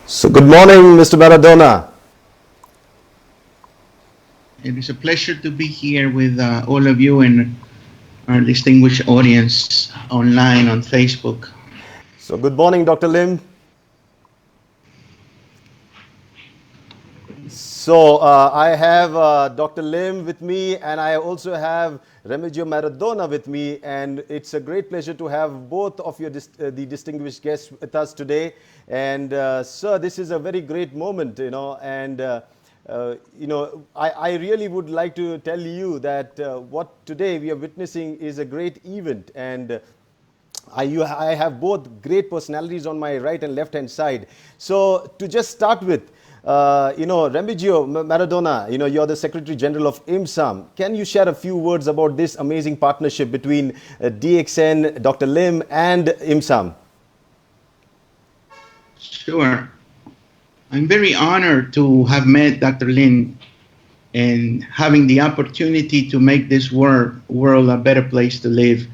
So good morning, Mr. Maradona. It is a pleasure to be here with all of you and our distinguished audience online on Facebook. So good morning, Dr. Lim. So I have Dr. Lim with me, and I also have Remigio Maradona with me, and it's a great pleasure to have both of your the distinguished guests with us today. And sir, this is a very great moment, and I really would like to tell you that what today we are witnessing is a great event, and I have both great personalities on my right and left hand side. So to just start with, Remigio Maradona, you're the Secretary General of IMSAM. Can you share a few words about this amazing partnership between DXN, Dr. Lim, and IMSAM? Sure. I'm very honored to have met Dr. Lin and having the opportunity to make this world a better place to live.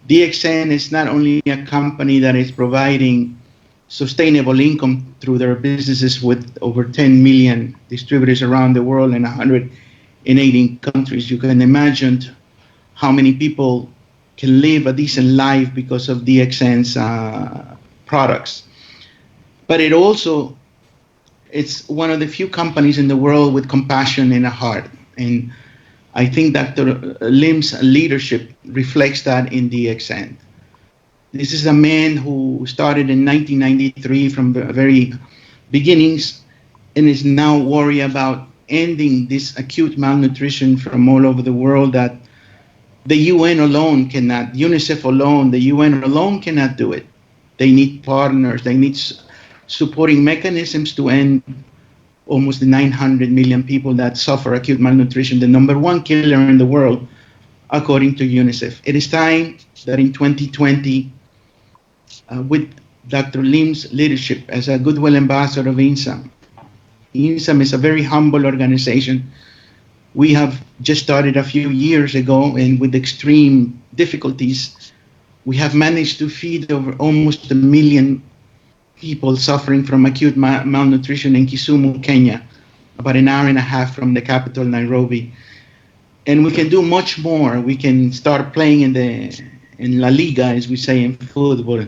DXN is not only a company that is providing sustainable income through their businesses with over 10 million distributors around the world in 180 countries. You can imagine how many people can live a decent life because of DXN's products. But it's one of the few companies in the world with compassion in a heart. And I think Dr. Lim's leadership reflects that in DXN. This is a man who started in 1993 from the very beginnings and is now worried about ending this acute malnutrition from all over the world that the UN alone cannot, UNICEF alone, the UN alone cannot do it. They need partners, they need supporting mechanisms to end almost the 900 million people that suffer acute malnutrition, the number one killer in the world, according to UNICEF. It is time that in 2020, with Dr. Lim's leadership as a goodwill ambassador of IMSAM. IMSAM is a very humble organization. We have just started a few years ago, and with extreme difficulties, we have managed to feed over almost 1 million people suffering from acute malnutrition in Kisumu, Kenya, about an hour and a half from the capital, Nairobi. And we can do much more. We can start playing in La Liga, as we say in football.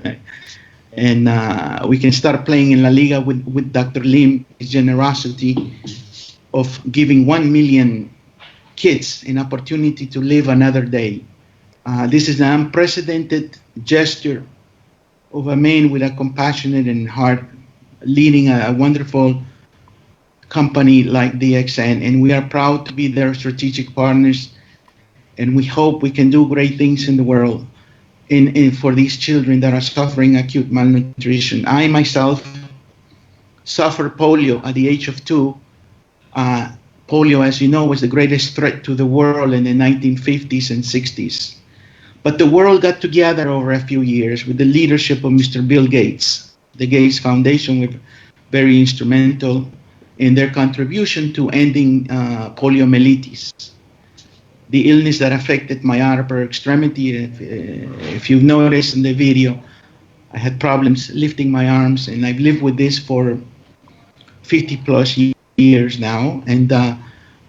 And we can start playing in La Liga with Dr. Lim's generosity of giving 1 million kids an opportunity to live another day. This is an unprecedented gesture of a man with a compassionate and heart leading a wonderful company like DXN. And we are proud to be their strategic partners. And we hope we can do great things in the world for these children that are suffering acute malnutrition. I myself suffered polio at the age of 2. Polio, as you know, was the greatest threat to the world in the 1950s and 60s. But the world got together over a few years with the leadership of Mr. Bill Gates. The Gates Foundation was very instrumental in their contribution to ending poliomyelitis, the illness that affected my upper extremity. If you've noticed in the video, I had problems lifting my arms, and I've lived with this for 50 plus years now. And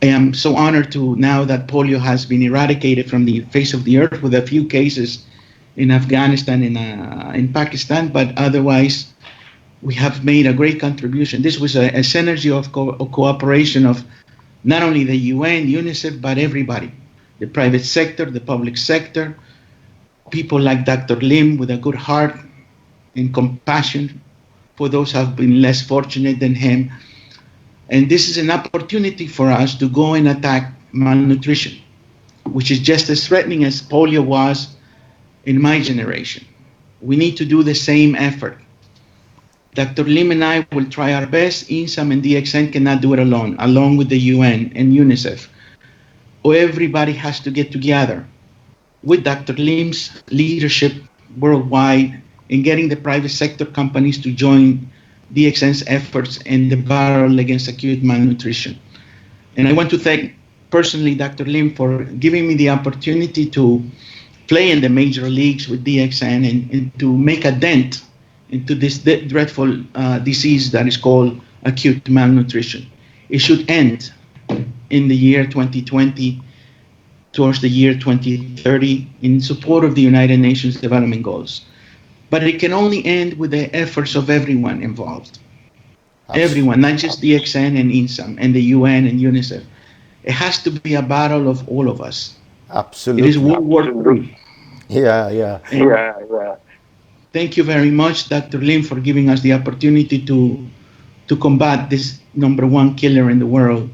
I am so honored to now that polio has been eradicated from the face of the earth, with a few cases in Afghanistan and in Pakistan, but otherwise we have made a great contribution. This was a synergy of cooperation of not only the UN, UNICEF, but everybody, the private sector, the public sector, people like Dr. Lim with a good heart and compassion for those who have been less fortunate than him. And this is an opportunity for us to go and attack malnutrition, which is just as threatening as polio was in my generation. We need to do the same effort. Dr. Lim and I will try our best. IMSAM and DXN cannot do it along with the UN and UNICEF. Everybody has to get together with Dr. Lim's leadership worldwide in getting the private sector companies to join DXN's efforts in the battle against acute malnutrition. And I want to thank personally Dr. Lim for giving me the opportunity to play in the major leagues with DXN and to make a dent into this dreadful disease that is called acute malnutrition. It should end in the year 2020, towards the year 2030, in support of the United Nations Development Goals. But it can only end with the efforts of everyone involved. Everyone, not just DXN and INSAM and the UN and UNICEF. It has to be a battle of all of us. Absolutely. It is World War III. Yeah. Thank you very much, Dr. Lim, for giving us the opportunity to combat this #1 killer in the world,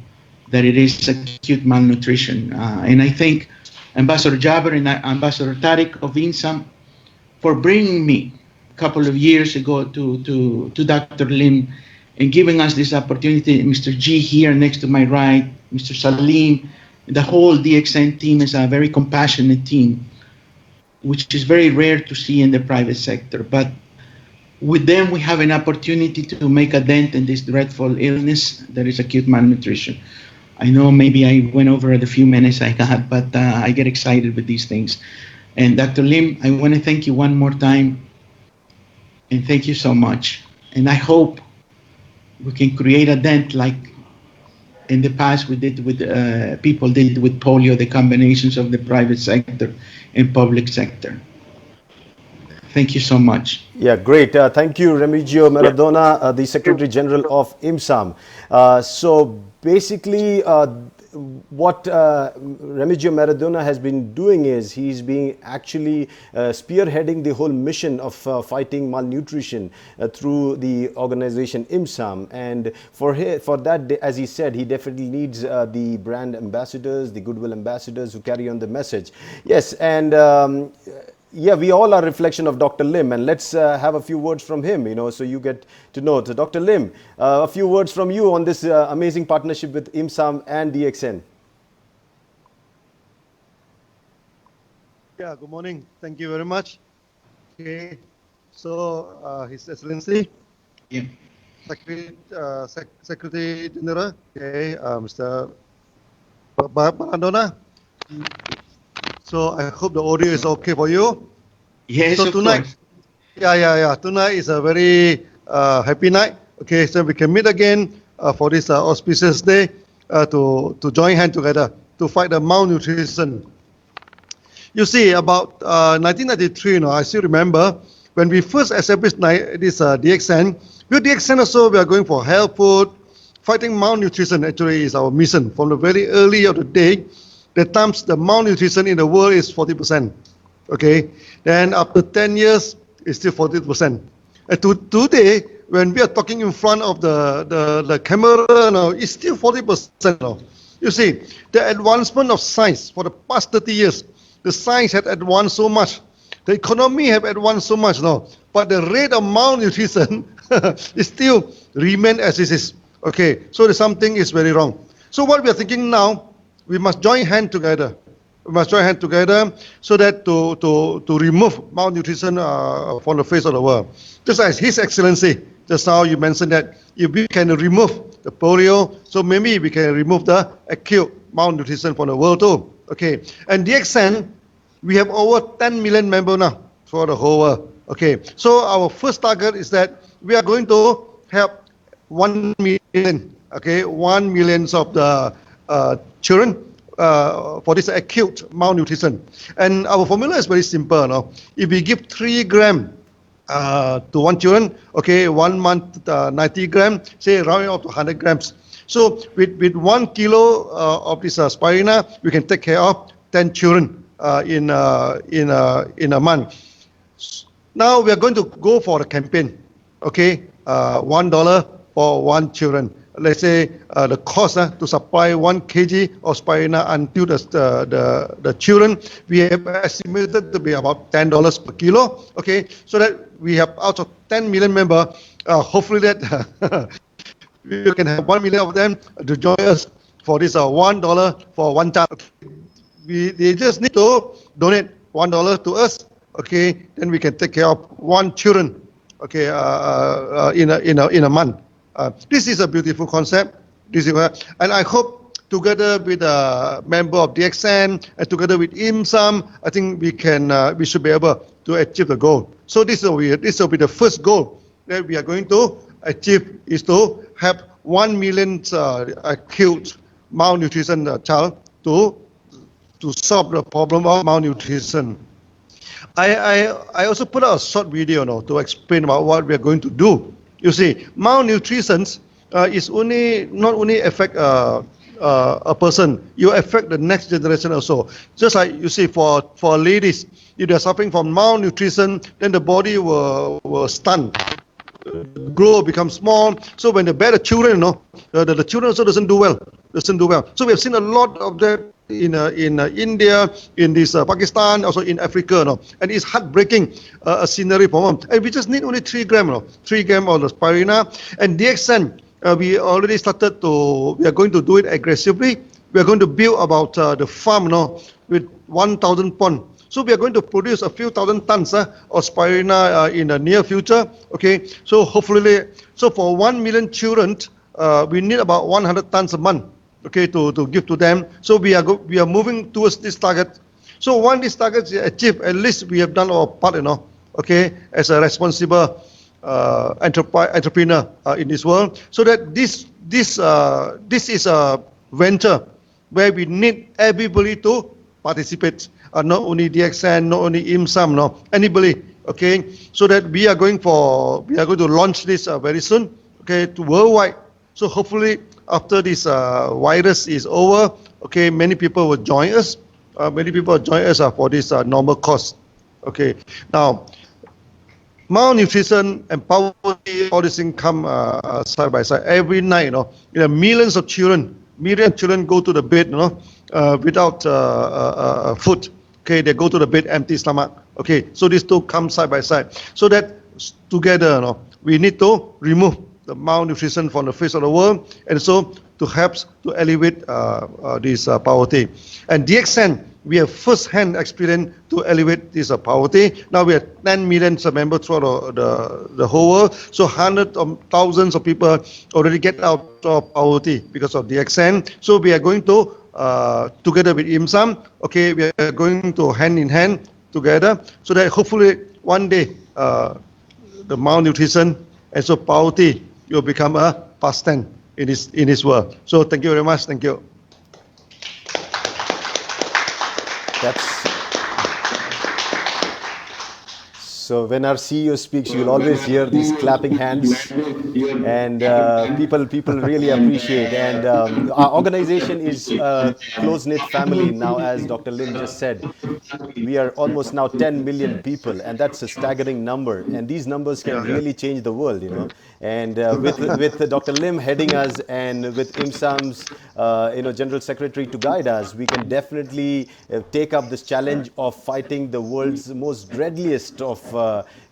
that it is acute malnutrition. And I thank Ambassador Jaber and Ambassador Tariq of INSAM for bringing me a couple of years ago to Dr. Lim and giving us this opportunity. Mr. G here next to my right, Mr. Salim, the whole DXN team is a very compassionate team, which is very rare to see in the private sector. But with them, we have an opportunity to make a dent in this dreadful illness that is acute malnutrition. I know maybe I went over the few minutes I got, but I get excited with these things. And Dr. Lim, I want to thank you one more time, and thank you so much. And I hope we can create a dent like in the past we did with people did with polio, the combinations of the private sector and public sector. Thank you so much. Yeah, great. Thank you, Remigio Maradona, the Secretary General of IMSAM. So basically, what Remigio Maradona has been doing is he's been actually spearheading the whole mission of fighting malnutrition through the organization IMSAM. And for that, as he said, he definitely needs the brand ambassadors, the goodwill ambassadors who carry on the message. Yes, and yeah, we all are a reflection of Dr. Lim, and let's have a few words from him, so you get to know. So Dr. Lim, a few words from you on this amazing partnership with IMSAM and DXN. Yeah, good morning. Thank you very much. Okay, so His Excellency, Secretary General, okay, Mr. Maradona. So I hope the audio is okay for you. Yes, so of tonight, course. Yeah. Tonight is a very happy night. Okay, so we can meet again for this auspicious day to join hands together to fight the malnutrition. You see, about 1993, I still remember when we first established this DXN. With DXN also, we are going for health food. Fighting malnutrition actually is our mission from the very early of the day. The times the malnutrition in the world is 40%. Okay, then after 10 years, it's still 40%. And today, when we are talking in front of the camera now, it's still 40% now. You see, the advancement of science for the past 30 years, the science had advanced so much, the economy have advanced so much now, but the rate of malnutrition is still remain as it is. Okay, so something is very wrong. So what we are thinking now, we must join hands together. We must join hands together so that to remove malnutrition from the face of the world. Just as His Excellency, just now you mentioned that if we can remove the polio, so maybe we can remove the acute malnutrition from the world too. Okay, and DXN, we have over 10 million members now for the whole world. Okay, so our first target is that we are going to help 1 million. Okay, 1 million of the children for this acute malnutrition. And our formula is very simple. No? If we give 3 grams to one children, okay, 1 month 90 grams, say rounding up to 100 grams. So with 1 kilo of this spirulina, we can take care of 10 children in a month. Now we are going to go for the campaign. Okay, $1 for 1 children. Let's say the cost to supply 1 kg of spirulina until the children, we have estimated to be about $10 per kilo. Okay, so that we have out of 10 million members, hopefully that we can have 1 million of them to join us for this $1 for 1 child. They just need to donate $1 to us. Okay, then we can take care of 1 children. Okay, in a month. This is a beautiful concept. And I hope together with a member of DXN and together with IMSAM, I think we should be able to achieve the goal. So this will be the first goal that we are going to achieve, is to have 1 million acute malnutrition child to solve the problem of malnutrition. I also put out a short video now to explain about what we are going to do. You see, malnutrition is not only affect a person, you affect the next generation also. Just like you see, for ladies, if they are suffering from malnutrition, then the body will stunt, grow, become small. So when they bear the children, the children also doesn't do well. So we have seen a lot of that in India, in this Pakistan, also in Africa, and it's heartbreaking a scenery for them. And we just need only 3 grams, 3 grams of the spirulina. And DXN, we already started we are going to do it aggressively. We are going to build about the farm, with 1,000 ponds. So we are going to produce a few thousand tons of spirulina in the near future. Okay, so hopefully, for 1 million children, we need about 100 tons a month. Okay, to give to them. So we are moving towards this target. So once this target is achieved, at least we have done our part, okay, as a responsible entrepreneur in this world. So that this is a venture where we need everybody to participate. Not only DXN, not only IMSAM, anybody. Okay, so that we are going to launch this very soon. Okay, to worldwide. So hopefully, after this virus is over, okay, many people will join us. For this normal cost. Okay, now malnutrition and poverty, all these things come side by side. Every night, millions of children go to the bed, without food. Okay, they go to the bed empty stomach. Okay, so these two come side by side. So that together, we need to remove the malnutrition from the face of the world, and so to help to alleviate this poverty. And DXN, we have first-hand experience to alleviate this poverty. Now we have 10 million members throughout the whole world. So hundreds of thousands of people already get out of poverty because of DXN. So we are going to, together with IMSAM, okay, we are going to hand in hand together, so that hopefully one day the malnutrition and so poverty will become a past tense in this world. So thank you very much. Thank you. So when our CEO speaks, you'll always hear these clapping hands, and people really appreciate. And our organization is a close-knit family now, as Dr. Lim just said. We are almost now 10 million people, and that's a staggering number. And these numbers can really change the world, And with Dr. Lim heading us, and with IMSAM's General Secretary to guide us, we can definitely take up this challenge of fighting the world's most deadliest of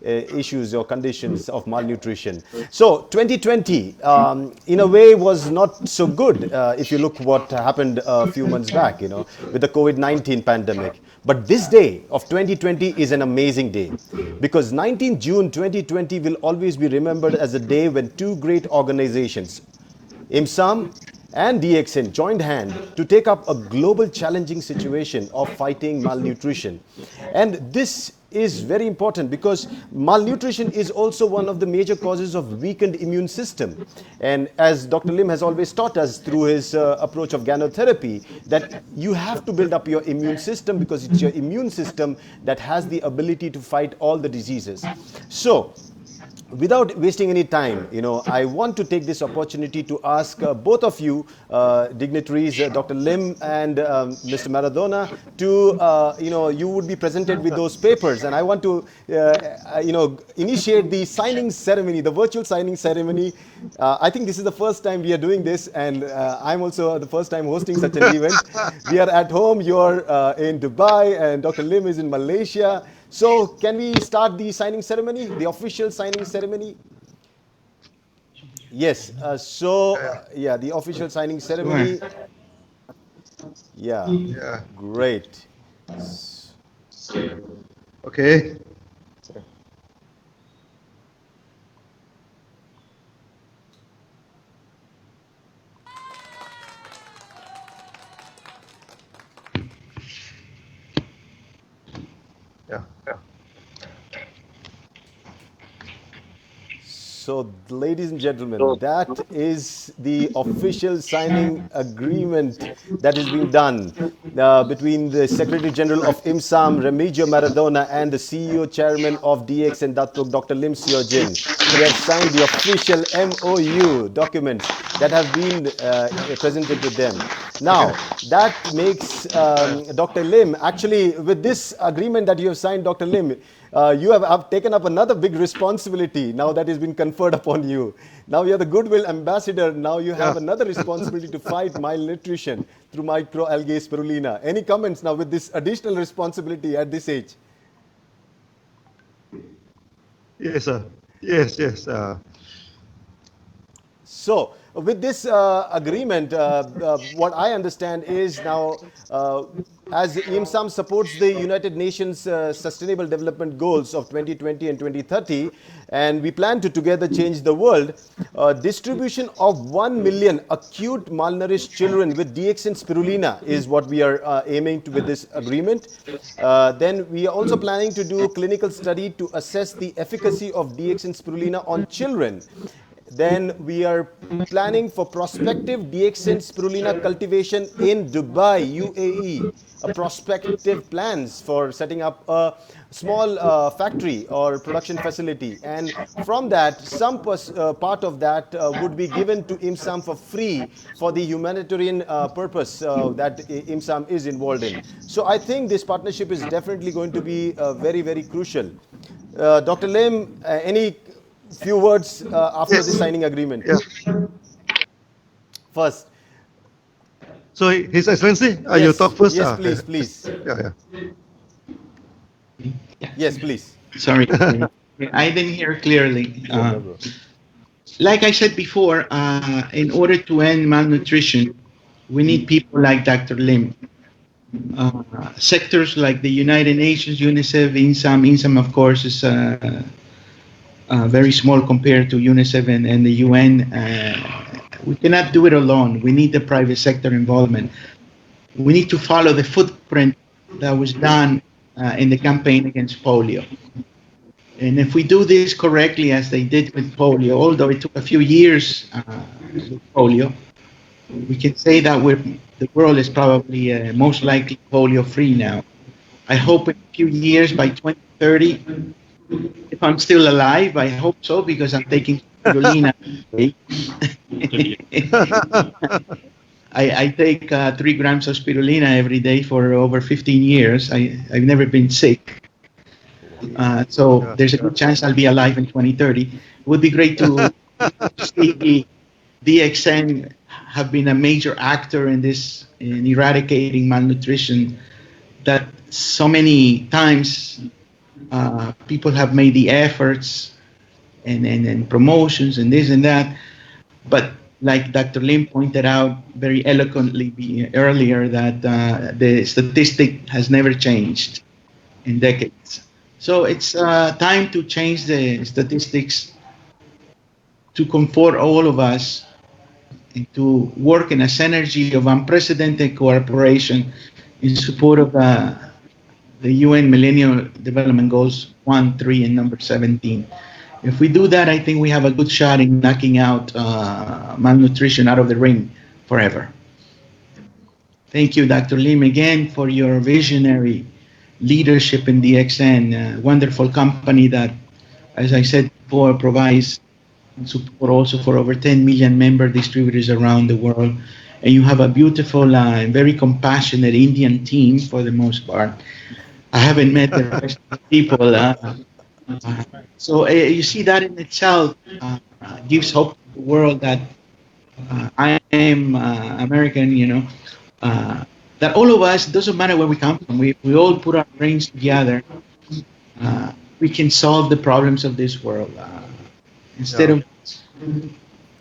issues or conditions of malnutrition. So 2020, in a way, was not so good if you look what happened a few months back, with the COVID-19 pandemic. But this day of 2020 is an amazing day, because 19th June 2020 will always be remembered as a day when 2 great organizations, IMSAM and DXN, joined hand to take up a global challenging situation of fighting malnutrition. And this is very important, because malnutrition is also one of the major causes of weakened immune system. And as Dr. Lim has always taught us through his approach of gynotherapy, that you have to build up your immune system, because it's your immune system that has the ability to fight all the diseases. So without wasting any time, I want to take this opportunity to ask both of you dignitaries, Dr. Lim and Mr. Maradona, to, you would be presented with those papers. And I want to, initiate the signing ceremony, the virtual signing ceremony. I think this is the first time we are doing this, and I'm also the first time hosting such an event. We are at home, you're in Dubai, and Dr. Lim is in Malaysia. So can we start the signing ceremony, the official signing ceremony? Yes. The official signing ceremony. Yeah. Great. Okay. Yeah. So, ladies and gentlemen, that is the official signing agreement that has been done between the Secretary General of IMSAM, Remigio Maradona, and the CEO Chairman of DX and Datuk, Dr. Lim Siowjin. They have signed the official MOU documents that have been presented to them. Now, that makes Dr. Lim, actually, with this agreement that you have signed, Dr. Lim, you have taken up another big responsibility now that has been conferred upon you. Now you are the goodwill ambassador. Now you have another responsibility to fight malnutrition through microalgae spirulina. Any comments now with this additional responsibility at this age? Yes, sir. Yes, yes. So, with this agreement, what I understand is now, as IMSAM supports the United Nations Sustainable Development Goals of 2020 and 2030, and we plan to together change the world, distribution of 1 million acute malnourished children with DX and spirulina is what we are aiming to with this agreement. Then we are also planning to do a clinical study to assess the efficacy of DX and spirulina on children. Then we are planning for prospective DX and spirulina cultivation in Dubai, UAE. A prospective plans for setting up a small factory or production facility, and from that, some part of that would be given to IMSAM for free for the humanitarian purpose that IMSAM is involved in. So I think this partnership is definitely going to be very, very crucial. Dr. Lim, any few words after the signing agreement? Yeah. First. So, His Excellency, Yes. you talk first. Yes, please, please. Yeah. Yes, please. Sorry, I didn't hear clearly. Like I said before, in order to end malnutrition, we need people like Dr. Lim. Sectors like the United Nations, UNICEF, INSAM. INSAM, of course, is very small compared to UNICEF and the UN. We cannot do it alone. We need the private sector involvement. We need to follow the footprint that was done in the campaign against polio. And if we do this correctly, as they did with polio, although it took a few years with polio, we can say that the world is probably most likely polio-free now. I hope in a few years, by 2030, if I'm still alive, I hope so, because I'm taking spirulina. I take 3 grams of spirulina every day for over 15 years. I've never been sick. So there's a good chance I'll be alive in 2030. It would be great to see DXN have been a major actor in this, in eradicating malnutrition, that so many times people have made the efforts and promotions and this and that, but like Dr. Lim pointed out very eloquently earlier, that the statistic has never changed in decades. So it's time to change the statistics to comfort all of us and to work in a synergy of unprecedented cooperation in support of the UN Millennium Development Goals 1, 3, and number 17. If we do that, I think we have a good shot in knocking out malnutrition out of the ring forever. Thank you, Dr. Lim, again, for your visionary leadership in DXN, a wonderful company that, as I said before, provides support also for over 10 million member distributors around the world. And you have a beautiful and very compassionate Indian team for the most part. I haven't met the rest of the people. So you see that in itself gives hope to the world that I am American, that all of us, doesn't matter where we come from, we all put our brains together, we can solve the problems of this world. Instead of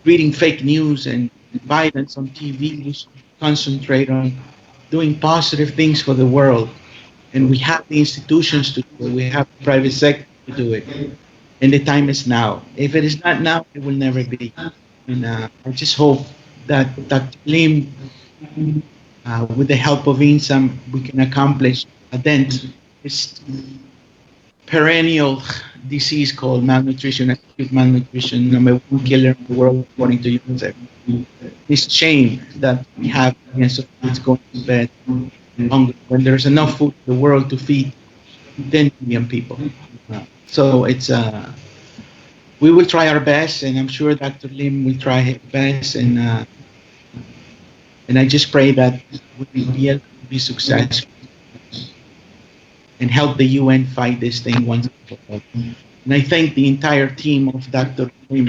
reading fake news and violence on TV, we should concentrate on doing positive things for the world. And we have the institutions to do it, we have the private sector to do it. And the time is now. If it is not now, it will never be. And I just hope that Dr. Lim, with the help of INSAM, we can accomplish a dent, this perennial disease called malnutrition, acute malnutrition, number one killer in the world according to UNICEF. This shame that we have against of kids going to bed hungry when there's enough food in the world to feed 10 million people. So it's we will try our best, and I'm sure Dr. Lim will try his best, and I just pray that we will be able to be successful and help the UN fight this thing once and for all. And I thank the entire team of Dr. Lim.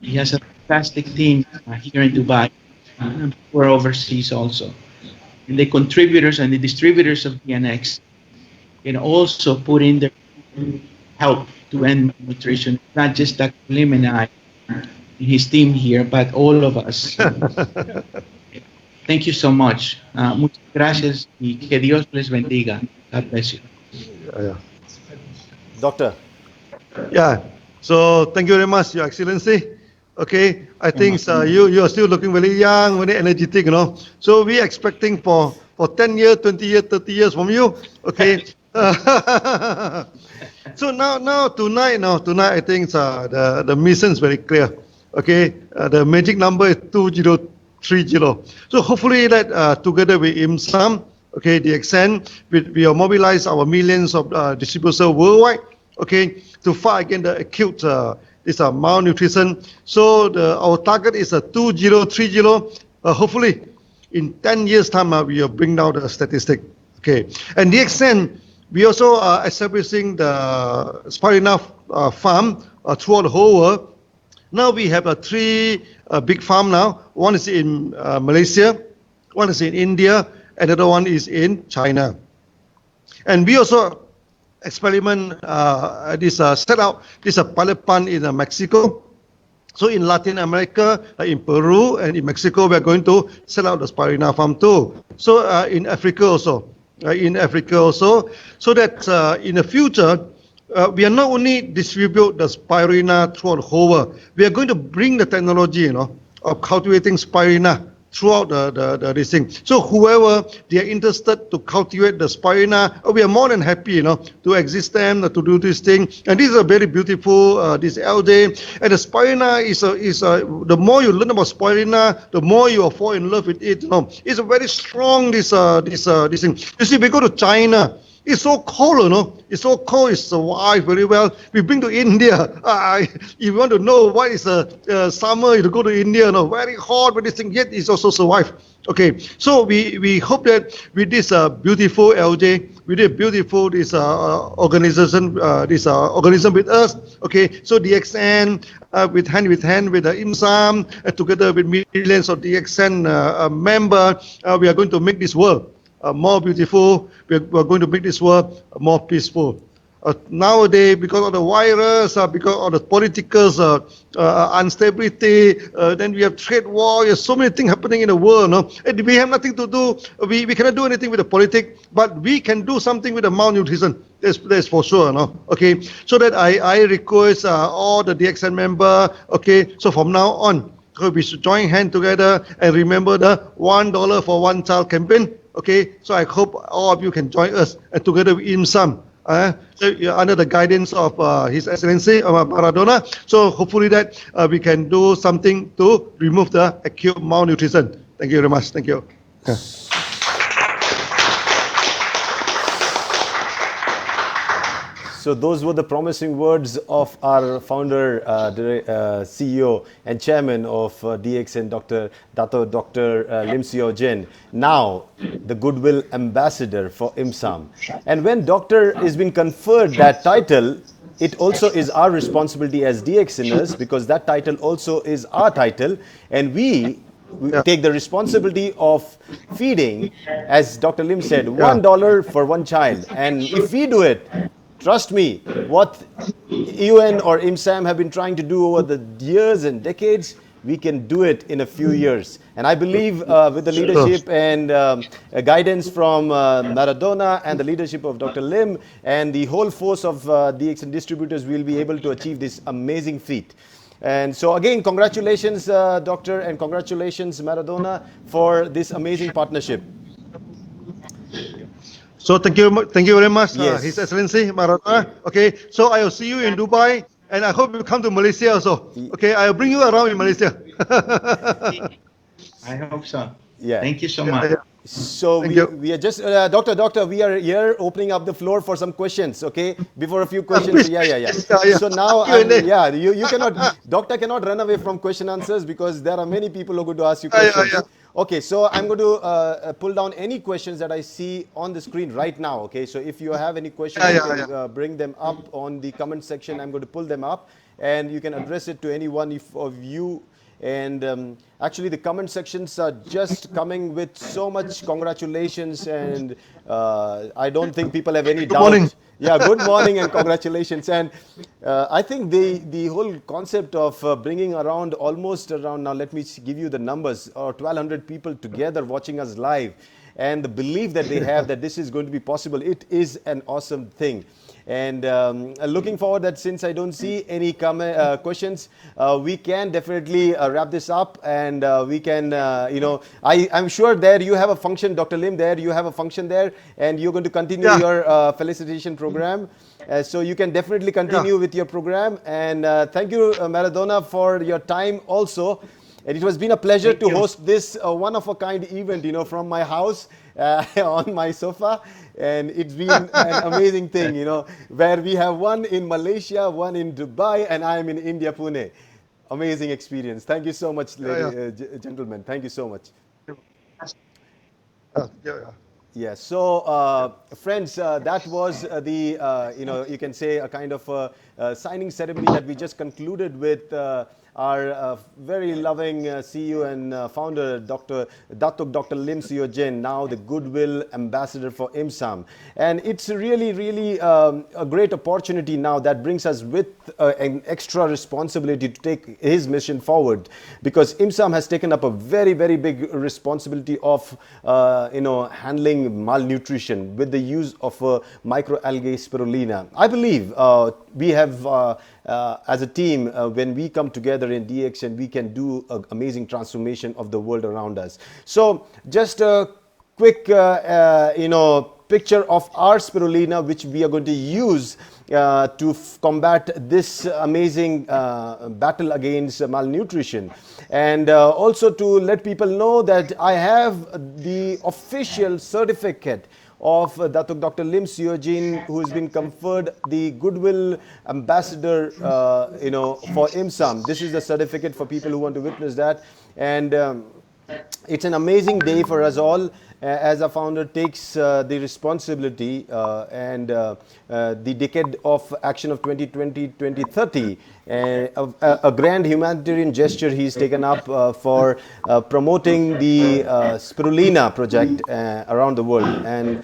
He has a fantastic team here in Dubai, and we're overseas also. And the contributors and the distributors of DNX can also put in their help to end malnutrition. Not just Dr. Lim and I, his team here, but all of us. Thank you so much. Muchas gracias y que Dios les bendiga. God bless you. Yeah. Doctor. Yeah. So thank you very much, Your Excellency. Okay, I think you are still looking very young, very energetic, you know. So we expecting for 10 years, 20 years, 30 years from you. Okay. So now tonight I think the mission is very clear. Okay, the magic number is 2030. So hopefully that together with IMSAM, okay, the extent we will mobilize our millions of distributors worldwide, okay, to fight against the acute malnutrition. So our target is 2030. Hopefully, in 10 years' time, we will bring down the statistic. Okay, and the extent we also are establishing the spirulina farm throughout the whole world. Now we have 3 big farm now. One is in Malaysia, one is in India, another one is in China. And we also experiment set out this pilot plant in Mexico. So in Latin America, in Peru and in Mexico, we are going to set out the spirulina farm too. So in Africa also, so that in the future, we are not only distribute the spirulina throughout the whole world, we are going to bring the technology, of cultivating spirulina throughout this thing. So whoever they are interested to cultivate the spirulina, we are more than happy, to exist them, to do this thing. And this is a very beautiful this LJ. And the spirulina is the more you learn about spirulina, the more you will fall in love with it. It's a very strong this thing. You see, we go to China. It's so cold, It's so cold. It survives very well. We bring to India. If you want to know what is summer, you go to India. Very hot, but this thing yet is also survive. Okay, so we hope that with this beautiful LJ, with this beautiful organism with us. Okay, so DXN with hand with the IMSAM, together with millions of DXN members, we are going to make this world more beautiful. We're going to make this world more peaceful. Nowadays, because of the virus, because of the political instability, then we have trade war. There's so many things happening in the world. And we have nothing to do. We cannot do anything with the politics, but we can do something with the malnutrition. That's for sure. Okay. So that I request all the DXN members. Okay. So from now on, we should join hands together and remember the $1 for one child campaign. Okay, so I hope all of you can join us and together with IMSAM under the guidance of His Excellency Maradona. So hopefully that we can do something to remove the acute malnutrition. Thank you very much. Thank you. So those were the promising words of our founder, CEO and chairman of DXN, Dr. Lim Siowh Jin, now the Goodwill Ambassador for IMSAM. And when Doctor is being conferred that title, it also is our responsibility as DXNers, because that title also is our title, and we take the responsibility of feeding, as Dr. Lim said, $1 for one child. And if we do it, trust me, what UN or IMSAM have been trying to do over the years and decades, we can do it in a few years. And I believe with the leadership and guidance from Maradona and the leadership of Dr. Lim and the whole force of DXN distributors, we'll be able to achieve this amazing feat. And so again, congratulations, Doctor, and congratulations, Maradona, for this amazing partnership. So thank you very much, Yes. His Excellency Maradona. Okay, so I will see you in Dubai, and I hope you come to Malaysia also. Okay, I will bring you around in Malaysia. I hope so. Yeah. Thank you so Yeah, much. yeah. So Thank we, you. we are just, doctor, we are here opening up the floor for some questions, okay? Before a few questions, Please, yeah. please, yeah. So now, Q&A. you cannot, doctor cannot run away from question answers because there are many people who are going to ask you Yeah, questions. yeah. Okay, so I'm going to pull down any questions that I see on the screen right now, okay? So if you have any questions, you Yeah, can bring them up on the comment section. I'm going to pull them up and you can address it to any one of you. And actually, the comment sections are just coming with so much congratulations, and I don't think people have any Good morning. doubt. Yeah, good morning and congratulations. And I think the whole concept of bringing around almost around, now let me give you the numbers, or 1,200 people together watching us live, and the belief that they have that this is going to be possible, it is an awesome thing. And looking forward that since I don't see any questions, we can definitely wrap this up, and we can, I'm sure there you have a function, Dr. Lim, there you have a function there, and you're going to continue Yeah. your felicitation program. So you can definitely continue with your program. And thank you, Maradona, for your time also. And it has been a pleasure to host this one-of-a-kind event, from my house on my sofa. And it's been an amazing thing, where we have one in Malaysia, one in Dubai, and I'm in India, Pune. Amazing experience. Thank you so much, gentlemen. Thank you so much. Yeah. Yeah, so friends, that was you can say a kind of signing ceremony that we just concluded with our very loving CEO and founder, Datuk Dr. Lim Siowh Jin, now the Goodwill Ambassador for IMSAM. And it's really a great opportunity now that brings us with an extra responsibility to take his mission forward, because IMSAM has taken up a very big responsibility of handling malnutrition with the use of microalgae spirulina. I believe we have as a team, when we come together in DXN, we can do an amazing transformation of the world around us. So just a quick picture of our spirulina, which we are going to use to combat this amazing battle against malnutrition. And also to let people know that I have the official certificate of Datuk Dr. Lim Siowh Jin, who has been conferred the Goodwill Ambassador, for IMSAM. This is the certificate for people who want to witness that. And it's an amazing day for us all, as our founder takes the responsibility and the decade of action of 2020-2030, a grand humanitarian gesture he's taken up for promoting the spirulina project around the world. And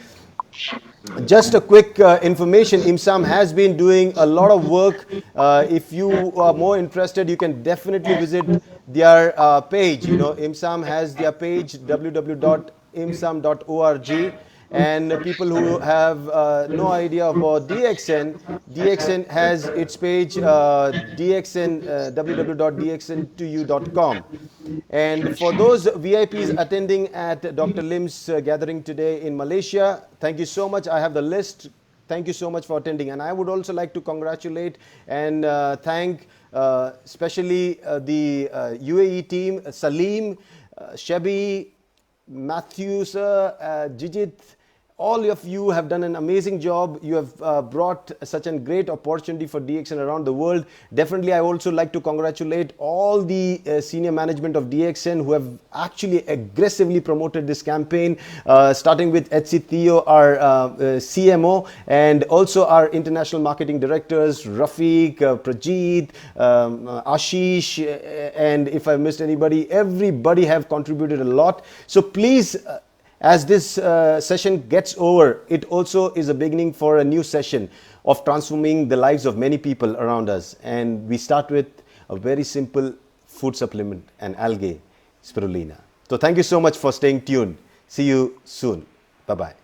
just a quick information, IMSAM has been doing a lot of work. If you are more interested, you can definitely visit their page. IMSAM has their page, www.imsam.org. And people who have no idea about DXN has its page, www.dxn2u.com. And for those VIPs attending at Dr. Lim's gathering today in Malaysia, thank you so much. I have the list. Thank you so much for attending. And I would also like to congratulate and thank especially the UAE team, Salim, Shebi, Matthew, sir, Jijit. All of you have done an amazing job. You have brought such a great opportunity for DXN around the world. Definitely, I also like to congratulate all the senior management of DXN who have actually aggressively promoted this campaign, starting with Etsy Theo, our CMO, and also our international marketing directors, Rafiq, Prajeet, Ashish, and if I missed anybody, everybody have contributed a lot. So please, as this session gets over, it also is a beginning for a new session of transforming the lives of many people around us. And we start with a very simple food supplement, an algae, spirulina. So thank you so much for staying tuned. See you soon. Bye-bye.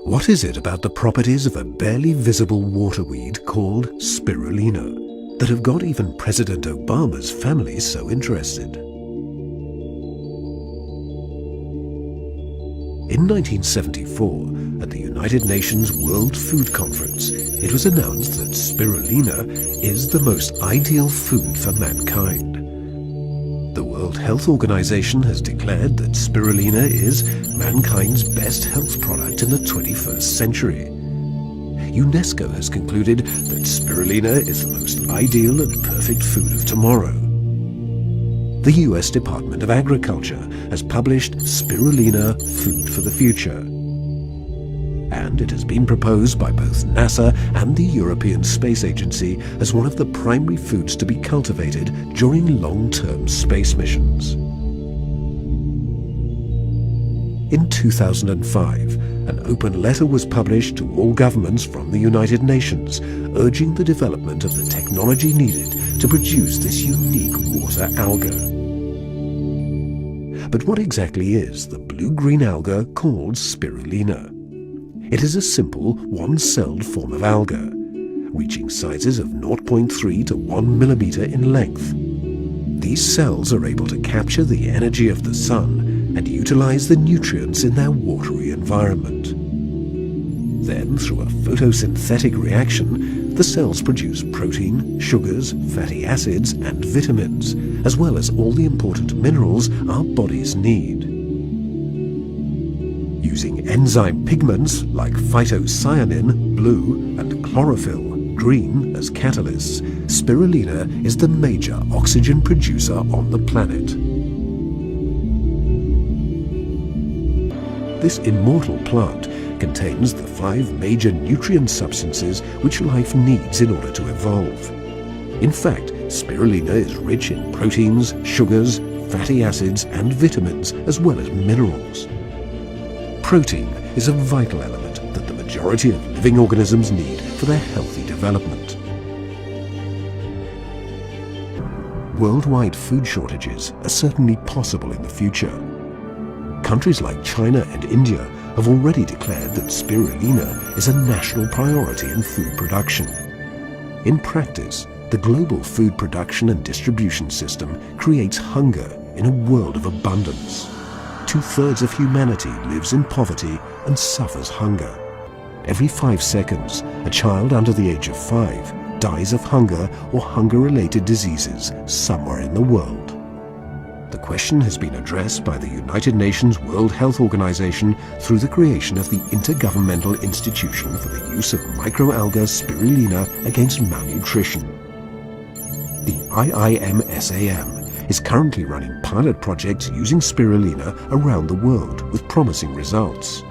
What is it about the properties of a barely visible waterweed called spirulina that have got even President Obama's family so interested? In 1974, at the United Nations World Food Conference, it was announced that spirulina is the most ideal food for mankind. The World Health Organization has declared that spirulina is mankind's best health product in the 21st century. UNESCO has concluded that spirulina is the most ideal and perfect food of tomorrow. The US Department of Agriculture has published Spirulina Food for the Future. And it has been proposed by both NASA and the European Space Agency as one of the primary foods to be cultivated during long-term space missions. In 2005, an open letter was published to all governments from the United Nations, urging the development of the technology needed to produce this unique water alga. But what exactly is the blue-green alga called spirulina? It is a simple one-celled form of alga, reaching sizes of 0.3 to 1 millimeter in length. These cells are able to capture the energy of the sun and utilize the nutrients in their watery environment. Then, through a photosynthetic reaction, the cells produce protein, sugars, fatty acids, and vitamins, as well as all the important minerals our bodies need. Using enzyme pigments like phytocyanin, blue, and chlorophyll, green, as catalysts, spirulina is the major oxygen producer on the planet. This immortal plant contains the 5 major nutrient substances which life needs in order to evolve. In fact, spirulina is rich in proteins, sugars, fatty acids, and vitamins, as well as minerals. Protein is a vital element that the majority of living organisms need for their healthy development. Worldwide food shortages are certainly possible in the future. Countries like China and India have already declared that spirulina is a national priority in food production. In practice, the global food production and distribution system creates hunger in a world of abundance. 2/3 of humanity lives in poverty and suffers hunger. Every 5 seconds, a child under the age of 5 dies of hunger or hunger-related diseases somewhere in the world. The question has been addressed by the United Nations World Health Organization through the creation of the Intergovernmental Institution for the Use of Microalga Spirulina Against Malnutrition. The IIMSAM is currently running pilot projects using spirulina around the world with promising results.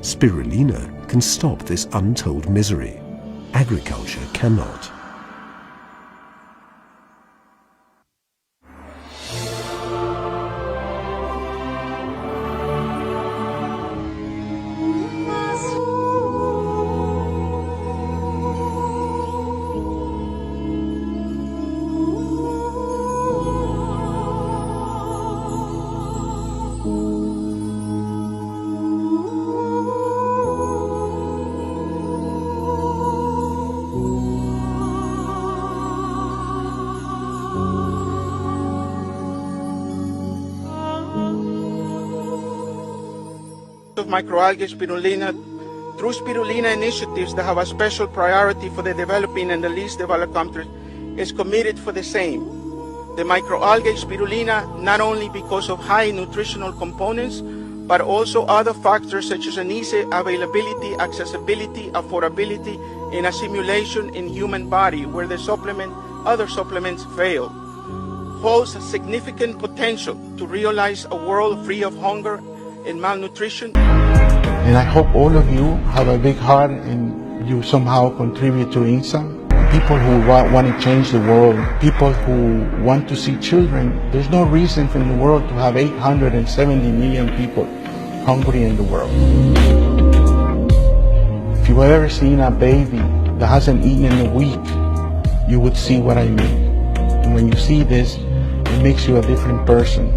Spirulina can stop this untold misery. Agriculture cannot. Of microalgae spirulina through spirulina initiatives that have a special priority for the developing and the least developed countries is committed for the same. The microalgae spirulina, not only because of high nutritional components, but also other factors such as an easy availability, accessibility, affordability, and assimilation in human body where the other supplements fail, holds a significant potential to realize a world free of hunger and malnutrition. And I hope all of you have a big heart and you somehow contribute to IMSAM. People who want to change the world, people who want to see children. There's no reason in the world to have 870 million people hungry in the world. If you've ever seen a baby that hasn't eaten in a week, you would see what I mean. And when you see this, it makes you a different person.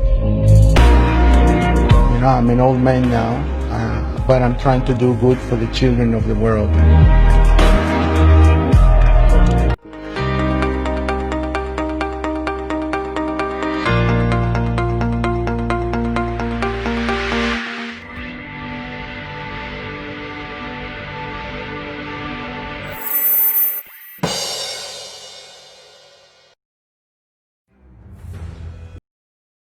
You know, I'm an old man now, but I'm trying to do good for the children of the world.